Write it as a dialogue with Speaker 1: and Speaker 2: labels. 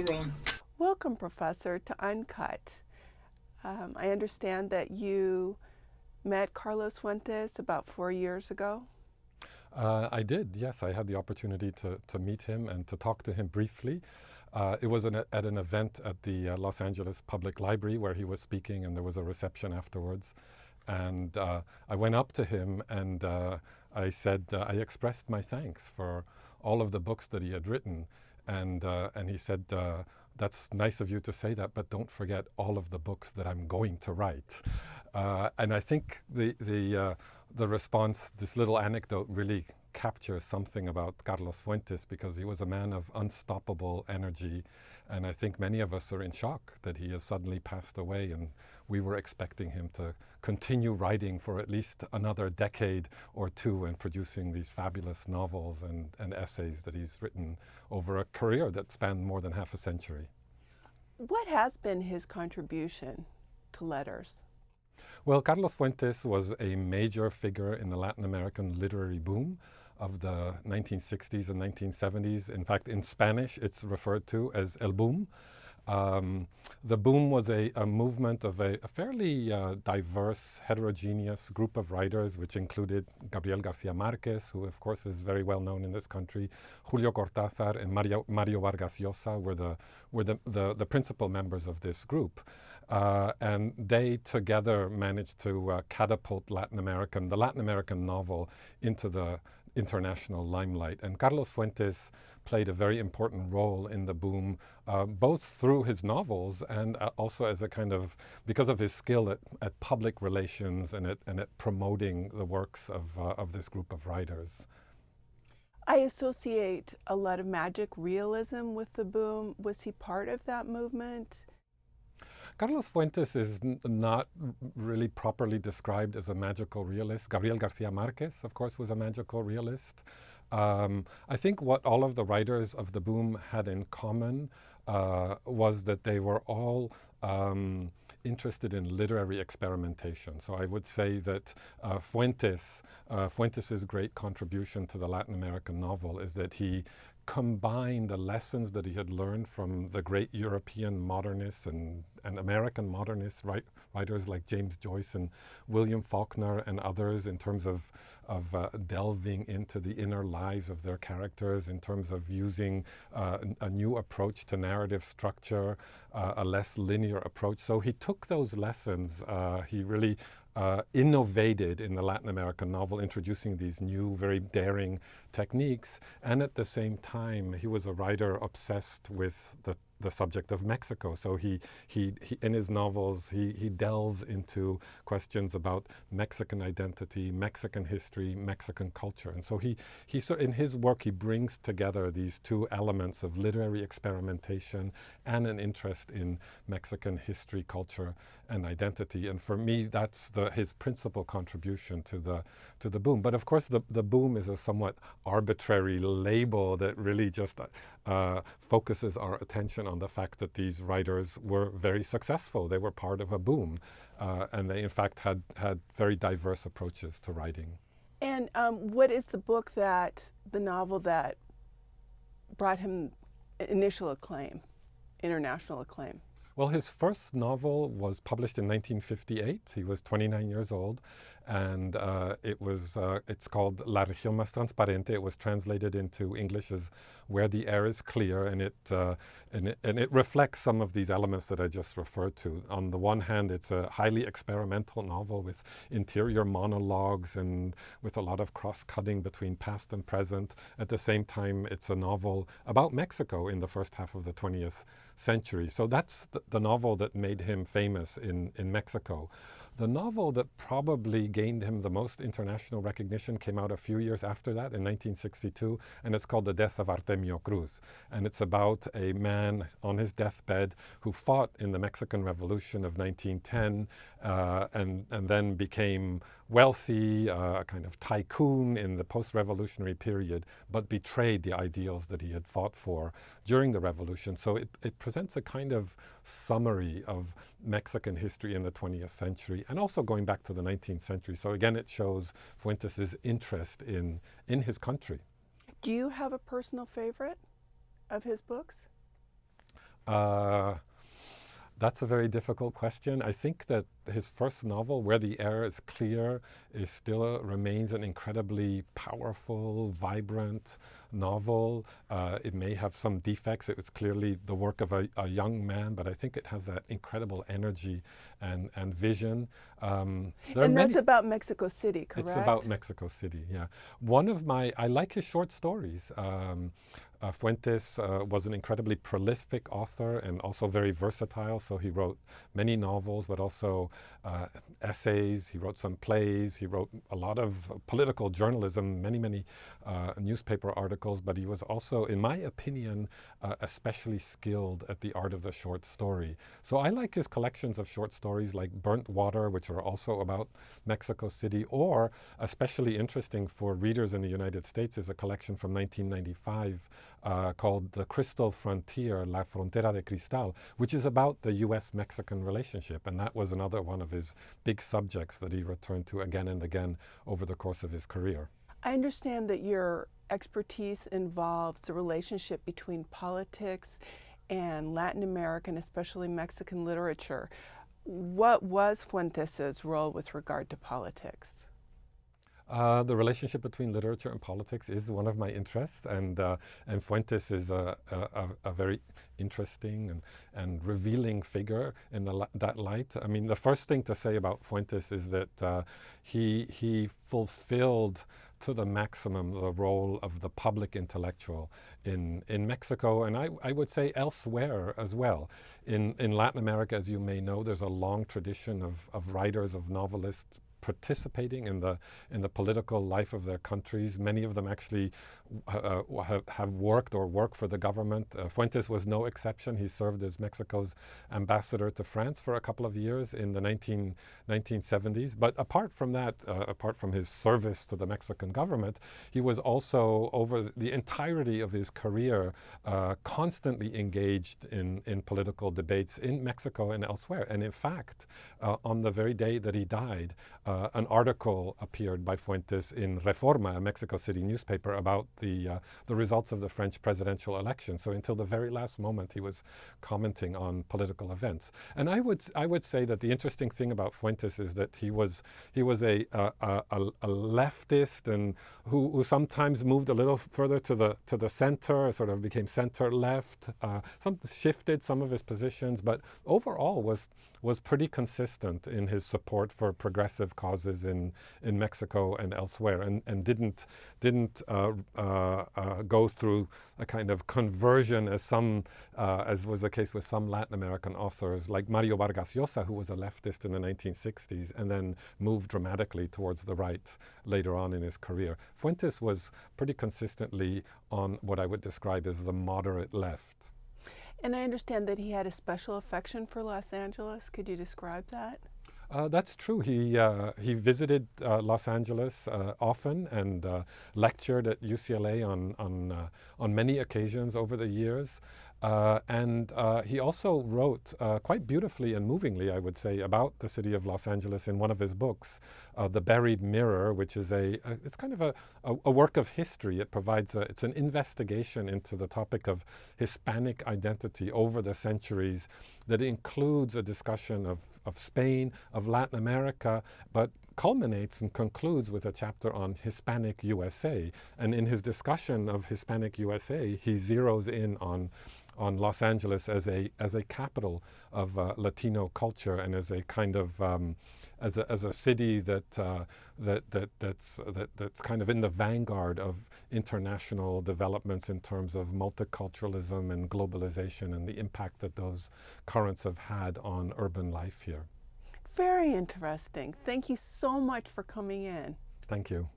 Speaker 1: too, Ron.
Speaker 2: Welcome, Professor, to Uncut. I understand that you met Carlos Fuentes about 4 years ago.
Speaker 3: I did, yes. I had the opportunity to meet him and to talk to him briefly. It was at an event at the Los Angeles Public Library where he was speaking, and there was a reception afterwards. And I went up to him and I said, I expressed my thanks for all of the books that he had written. And he said, that's nice of you to say that, but don't forget all of the books that I'm going to write. And I think the response, this little anecdote, really captures something about Carlos Fuentes, because he was a man of unstoppable energy. And I think many of us are in shock that he has suddenly passed away, and we were expecting him to continue writing for at least another decade or two and producing these fabulous novels and essays that he's written over a career that spanned more than half a century.
Speaker 2: What has been his contribution to letters?
Speaker 3: Well, Carlos Fuentes was a major figure in the Latin American literary boom of the 1960s and 1970s. In fact, in Spanish, it's referred to as El Boom. The boom was a movement of a fairly diverse, heterogeneous group of writers, which included Gabriel Garcia Marquez, who of course is very well known in this country. Julio Cortázar and Mario Vargas Llosa were the principal members of this group. And they together managed to catapult the Latin American novel into the international limelight. And Carlos Fuentes played a very important role in the boom, both through his novels and also as a kind of, because of his skill at public relations and at promoting the works of this group of writers.
Speaker 2: I associate a lot of magic realism with the boom. Was he part of that movement?
Speaker 3: Carlos Fuentes is not really properly described as a magical realist. Gabriel Garcia Marquez, of course, was a magical realist. I think what all of the writers of the boom had in common was that they were all interested in literary experimentation. So I would say that Fuentes' great contribution to the Latin American novel is that he combine the lessons that he had learned from the great European modernists and American modernist writers like James Joyce and William Faulkner and others, in terms of delving into the inner lives of their characters, in terms of using a new approach to narrative structure, a less linear approach. So he took those lessons, he really innovated in the Latin American novel, introducing these new, very daring techniques. And at the same time, he was a writer obsessed with the subject of Mexico. So he in his novels, he delves into questions about Mexican identity, Mexican history, Mexican culture. And so in his work, he brings together these two elements of literary experimentation and an interest in Mexican history, culture, and identity. And for me, that's his principal contribution to the boom. But of course, the boom is a somewhat arbitrary label that really just focuses our attention on the fact that these writers were very successful. They were part of a boom, and they in fact had very diverse approaches to writing.
Speaker 2: And what is the novel that brought him initial acclaim, international acclaim?
Speaker 3: Well, his first novel was published in 1958. He was 29 years old, and it's called La Región Más Transparente. It was translated into English as Where the Air is Clear, and it reflects some of these elements that I just referred to. On the one hand, it's a highly experimental novel with interior monologues and with a lot of cross-cutting between past and present. At the same time, it's a novel about Mexico in the first half of the 20th century. So that's the novel that made him famous in Mexico. The novel that probably gained him the most international recognition came out a few years after that, in 1962, and it's called The Death of Artemio Cruz. And it's about a man on his deathbed who fought in the Mexican Revolution of 1910 and then became wealthy, a kind of tycoon in the post-revolutionary period, but betrayed the ideals that he had fought for during the revolution. So it presents a kind of summary of Mexican history in the 20th century, and also going back to the 19th century. So again, it shows Fuentes' interest in his country.
Speaker 2: Do you have a personal favorite of his books?
Speaker 3: Uh, That's a very difficult question. I think that his first novel, Where the Air is Clear, is still remains an incredibly powerful, vibrant novel. It may have some defects. It was clearly the work of a young man, but I think it has that incredible energy and vision. There are
Speaker 2: And that's
Speaker 3: many.
Speaker 2: about Mexico City,
Speaker 3: It's about
Speaker 2: correct?
Speaker 3: Mexico City, yeah. I like his short stories. Fuentes was an incredibly prolific author and also very versatile. So he wrote many novels, but also essays. He wrote some plays. He wrote a lot of political journalism, many newspaper articles. But he was also, in my opinion, especially skilled at the art of the short story. So I like his collections of short stories like Burnt Water, which are also about Mexico City, or especially interesting for readers in the United States is a collection from 1995 called The Crystal Frontier, La Frontera de Cristal, which is about the U.S.-Mexican relationship. And that was another one of his big subjects that he returned to again and again over the course of his career.
Speaker 2: I understand that your expertise involves the relationship between politics and Latin American, especially Mexican literature. What was Fuentes's role with regard to politics?
Speaker 3: The relationship between literature and politics is one of my interests, and Fuentes is a very interesting and revealing figure in that light. I mean, the first thing to say about Fuentes is that he fulfilled to the maximum the role of the public intellectual in Mexico, and I would say elsewhere as well. In Latin America, as you may know, there's a long tradition of writers, of novelists, participating in the political life of their countries. Many of them actually have worked or work for the government. Fuentes was no exception. He served as Mexico's ambassador to France for a couple of years in the 1970s. But apart from that, apart from his service to the Mexican government, he was also, over the entirety of his career, constantly engaged in political debates in Mexico and elsewhere. And in fact, on the very day that he died, an article appeared by Fuentes in Reforma, a Mexico City newspaper, about the results of the French presidential election. So until the very last moment, he was commenting on political events. And I would say that the interesting thing about Fuentes is that he was a leftist, and who sometimes moved a little further to the center, sort of became center left. Shifted some of his positions, but overall was pretty consistent in his support for progressive causes in Mexico and elsewhere, and didn't go through a kind of conversion as was the case with some Latin American authors like Mario Vargas Llosa, who was a leftist in the 1960s and then moved dramatically towards the right later on in his career. Fuentes was pretty consistently on what I would describe as the moderate left.
Speaker 2: And I understand that he had a special affection for Los Angeles. Could you describe that?
Speaker 3: That's true. He visited Los Angeles often and lectured at UCLA on many occasions over the years. And he also wrote quite beautifully and movingly, I would say, about the city of Los Angeles in one of his books, The Buried Mirror, which is it's kind of a work of history. It provides it's an investigation into the topic of Hispanic identity over the centuries that includes a discussion of Spain, of Latin America, but culminates and concludes with a chapter on Hispanic USA. And in his discussion of Hispanic USA, he zeroes in on Los Angeles as a capital of Latino culture and as a kind of as a city that's kind of in the vanguard of international developments in terms of multiculturalism and globalization and the impact that those currents have had on urban life here.
Speaker 2: Very interesting. Thank you so much for coming in.
Speaker 3: Thank you.